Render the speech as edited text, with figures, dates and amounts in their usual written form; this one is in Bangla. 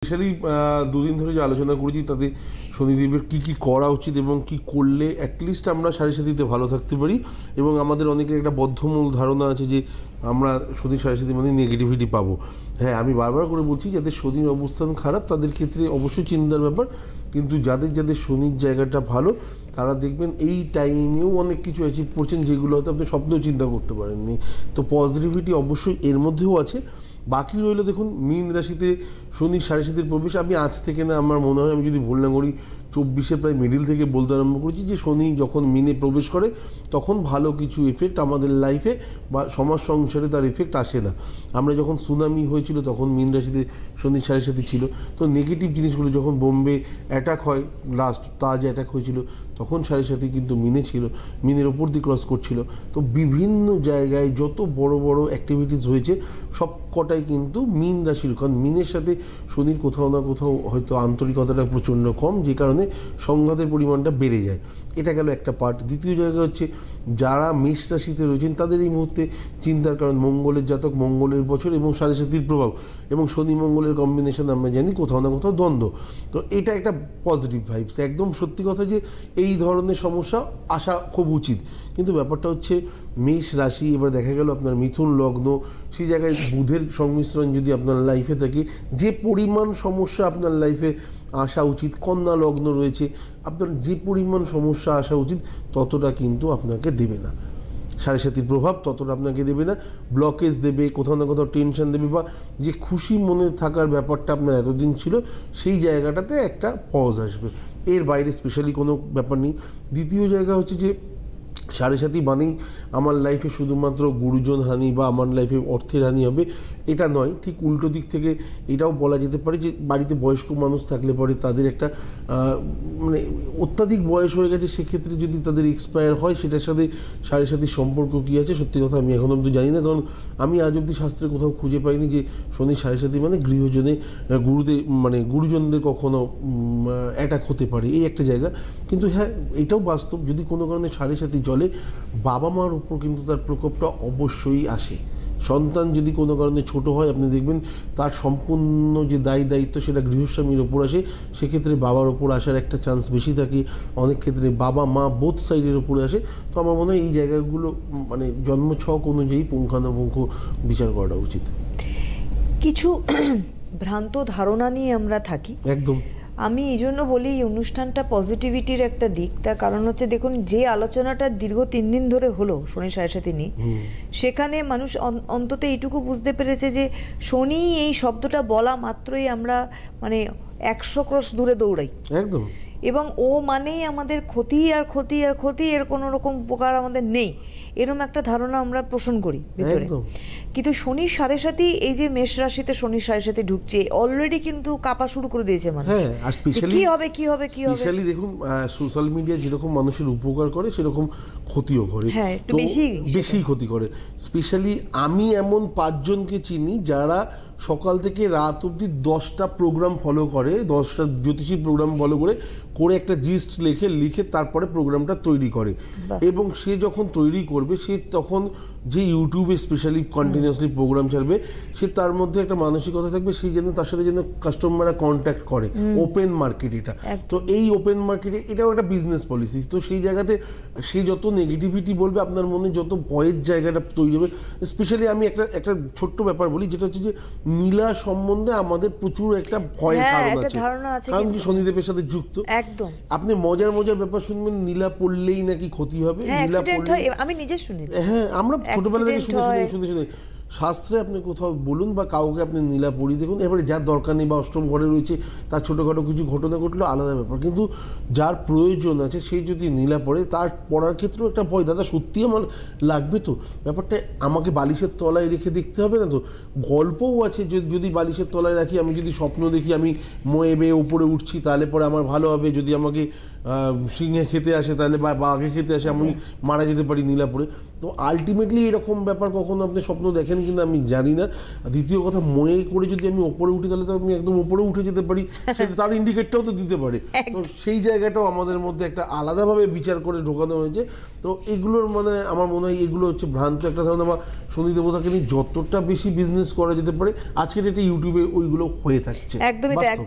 স্পেশালি দুদিন ধরে যে আলোচনা করেছি তাতে শনিদেবের কী করা উচিত এবং কি করলে অ্যাটলিস্ট আমরা সাড়ে সাথীতে ভালো থাকতে পারি। এবং আমাদের অনেকের একটা বদ্ধমূল ধারণা আছে যে আমরা শনি সাড়ে সাথী মানে নেগেটিভিটি পাবো। হ্যাঁ, আমি বারবার করে বলছি যাদের শনির অবস্থান খারাপ তাদের ক্ষেত্রে অবশ্যই চিন্তার ব্যাপার, কিন্তু যাদের যাদের শনির জায়গাটা ভালো তারা দেখবেন এই টাইমেও অনেক কিছু অ্যাচিভ করছেন যেগুলো হয়তো আপনি স্বপ্নেও চিন্তা করতে পারেননি। তো পজিটিভিটি অবশ্যই এর মধ্যেও আছে। বাকি রইল দেখুন মীন রাশিতে শনি সাড়ে সাতির প্রবেশ। আমি আজ থেকে না, আমার মনে হয় আমি যদি ভুল না করি 24-এর প্রায় মিডিল থেকে বলতে আরম্ভ করেছি যে শনি যখন মিনে প্রবেশ করে তখন ভালো কিছু এফেক্ট আমাদের লাইফে বা সমাজ সংসারে তার এফেক্ট আসে না। আমরা যখন সুনামি হয়েছিল তখন মীন রাশিতে শনি সাড়ে সাতি ছিল। তো নেগেটিভ জিনিসগুলো যখন বোম্বে অ্যাটাক হয়, লাস্ট তাজ অ্যাটাক হয়েছিল তখন সাড়ে সাতি কিন্তু মিনে ছিল, মিনের ওপর দিয়ে ক্রস করছিল। তো বিভিন্ন জায়গায় যত বড় বড় অ্যাক্টিভিটিস হয়েছে সব কটাই কিন্তু মীন রাশির, কারণ মিনের সাথে শনির কোথাও না কোথাও হয়তো আন্তরিকতাটা প্রচণ্ড কম, যে কারণে সংঘাতের পরিমাণটা বেড়ে যায়। এটা গেল একটা পার্ট। দ্বিতীয় জায়গা হচ্ছে যারা মেষ রাশিতে রয়েছেন তাদের এই মুহূর্তে চিন্তার কারণ মঙ্গলের জাতক, মঙ্গলের বছর এবং সাড়ে সাতির প্রভাব এবং শনি মঙ্গলের কম্বিনেশন আমরা জানি কোথাও না কোথাও দ্বন্দ্ব। তো এটা একটা পজিটিভ ভাইবস। একদম সত্যি কথা যে এই ধরনের সমস্যা আসা খুব উচিত, কিন্তু ব্যাপারটা হচ্ছে মেষ রাশি, এবার দেখা গেল আপনার মিথুন লগ্ন, সেই জায়গায় বুধের সংমিশ্রণ যদি আপনার লাইফে থাকে, যে পরিমাণ সমস্যা আপনার লাইফে আসা উচিত, কন্যা লগ্ন রয়েছে, আপনার যে পরিমাণ সমস্যা আসা উচিত ততটা কিন্তু আপনাকে দেবে না। সাড়ে সাতির প্রভাব ততটা আপনাকে দেবে না, ব্লকেজ দেবে, কোথাও না কোথাও টেনশন দেবে, বা যে খুশি মনে থাকার ব্যাপারটা আপনার এতদিন ছিল সেই জায়গাটাতে একটা পজ আসবে। এর বাইরে স্পেশালি কোনো ব্যাপার নেই। দ্বিতীয় জায়গা হচ্ছে যে সাড়ে সাতি মানেই আমার লাইফে শুধুমাত্র গুরুজন হানি বা আমার লাইফে অর্থের হানি হবে এটা নয়। ঠিক উল্টো দিক থেকে এটাও বলা যেতে পারে যে বাড়িতে বয়স্ক মানুষ থাকলে পরে তাদের একটা মানে অত্যাধিক বয়স হয়ে গেছে, সেক্ষেত্রে যদি তাদের এক্সপায়ার হয় সেটার সাথে সাড়ে সাতির সম্পর্ক কী আছে সত্যি কথা আমি এখন অবধি জানি না, কারণ আমি আজ অবধি শাস্ত্রে কোথাও খুঁজে পাইনি যে শনি সাড়ে সাতি মানে গৃহজনে মানে গুরুজনদের কখনো অ্যাটাক হতে পারে, এই একটা জায়গা। কিন্তু হ্যাঁ, এটাও বাস্তব, যদি কোনো কারণে সাড়ে সাতি জলে বাবা মার উপর কিন্তু তার প্রকোপটা অবশ্যই আসে। সন্তান যদি কোনো কারণে ছোট হয় আপনি দেখবেন তার সম্পূর্ণ যে দায়িত্ব সেটা গৃহস্বামীর ওপর আসে, সেক্ষেত্রে বাবার ওপর আসার একটা চান্স বেশি থাকে, অনেক ক্ষেত্রে বাবা মা বোথ সাইডের ওপরে আসে। তো আমার মনে হয় এই জায়গাগুলো মানে জন্মছক অনুযায়ী পুঙ্খানুপুঙ্খ বিচার করাটা উচিত। কিছু ভ্রান্ত ধারণা নিয়ে আমরা থাকি একদম। আমি এই জন্য বলি এই অনুষ্ঠানটা পজিটিভিটির একটা দিক। তার কারণ হচ্ছে দেখুন, যে আলোচনাটা দীর্ঘ 3 দিন ধরে হলো শনি সাড়ে সাতি নিয়ে, সেখানে মানুষ অন্তত এইটুকু বুঝতে পেরেছে যে শনি এই শব্দটা বলা মাত্রই আমরা মানে 100 ক্রোশ দূরে দৌড়াই একদম, এবং ও মানেই আমাদের ক্ষতি আর ক্ষতি আর ক্ষতি, এর কোনো রকম উপকার আমাদের নেই, এরকম একটা ধারণা আমরা পোষণ করি ভিতরে। কিন্তু শনি সাড়ে সাতি, এই যে মেষ রাশিতে শনি সাড়ে সাতি ঢুকছে অলরেডি কিন্তু কাঁপা শুরু করে দিয়েছে মানুষ। কি হবে কি হবে কি হবে। স্পেশালি দেখুন সোশ্যাল মিডিয়া যেরকম মানুষের উপকার করে সেরকম ক্ষতিও করে, হ্যাঁ একটু বেশি ক্ষতি করে। স্পেশালি আমি এমন 5 জনকে চিনি যারা সকাল থেকে রাত অবধি 10টা প্রোগ্রাম ফলো করে, 10টা জ্যোতিষী প্রোগ্রাম ফলো করে একটা জিস্ট লিখে তারপরে প্রোগ্রামটা তৈরি করে। এবং সে যখন তৈরি করবে সে তখন যে ইউটিউবে স্পেশালি কন্টিনিউয়াসলি প্রোগ্রাম ছাড়বে, সে তার মধ্যে একটা মানসিকতা থাকবে সেই জন্য তার সাথে যেন কাস্টমাররা কন্ট্যাক্ট করে। ওপেন মার্কেট এটা, তো এই ওপেন মার্কেটে এটাও একটা বিজনেস পলিসি। তো সেই জায়গাতে সে যত নেগেটিভিটি বলবে আপনার মনে যত ভয়ের জায়গাটা তৈরি হবে। স্পেশালি আমি একটা ছোট্ট ব্যাপার বলি, যেটা হচ্ছে যে নীলা সম্বন্ধে আমাদের প্রচুর একটা ভয়ের ধারণা আছে, কারণ কি শনিদেবের সাথে যুক্ত। একদম, আপনি মজার ব্যাপার শুনবেন নীলা পড়লেই নাকি ক্ষতি হবে, নীলা পড়লে আমি নিজে শুনেছি। হ্যাঁ, আমরা ছোটবেলা থেকে শুনে শাস্ত্রে আপনি কোথাও বলুন বা কাউকে আপনি নীলা পড়ি দেখুন, এবারে যার দরকার নেই বা অষ্টম ঘরে রয়েছে তার ছোটোখাটো কিছু ঘটনা ঘটলো আলাদা ব্যাপার, কিন্তু যার প্রয়োজন আছে সেই যদি নীলা পড়ে তার পড়ার ক্ষেত্রেও একটা ভয়, দাদা সত্যি আমার লাগবে তো, ব্যাপারটা আমাকে বালিশের তলায় রেখে দেখতে হবে না তো। গল্পও আছে যদি বালিশের তলায় রাখি, আমি যদি স্বপ্ন দেখি আমি ময়ে বেয়ে উপরে উঠছি তাহলে পরে আমার ভালো হবে, যদি আমাকে সিংহে খেতে আসে তাহলে বা বাঘে খেতে আসে আমি মারা যেতে পারি নীলা পড়ে। তো আলটিমেটলি এরকম ব্যাপার কখনো আপনি স্বপ্ন দেখেন কিনা আমি জানি না। দ্বিতীয় কথা, ময়ে করে যদি আমি ওপরে উঠি তাহলে তো আমি একদম ওপরে উঠে যেতে পারি, সেটা তার ইন্ডিকেটটাও তো দিতে পারে। তো সেই জায়গাটাও আমাদের মধ্যে একটা আলাদাভাবে বিচার করে ঢোকানো হয়েছে। তো এগুলোর মানে আমার মনে হয় এগুলো হচ্ছে ভ্রান্ত একটা ধারণা, বা শনি দেবতাকে নিয়ে যতটা বেশি বিজনেস করা যেতে পারে আজকের এটা ইউটিউবে ওইগুলো হয়ে থাকছে। একদমই বাস্তব।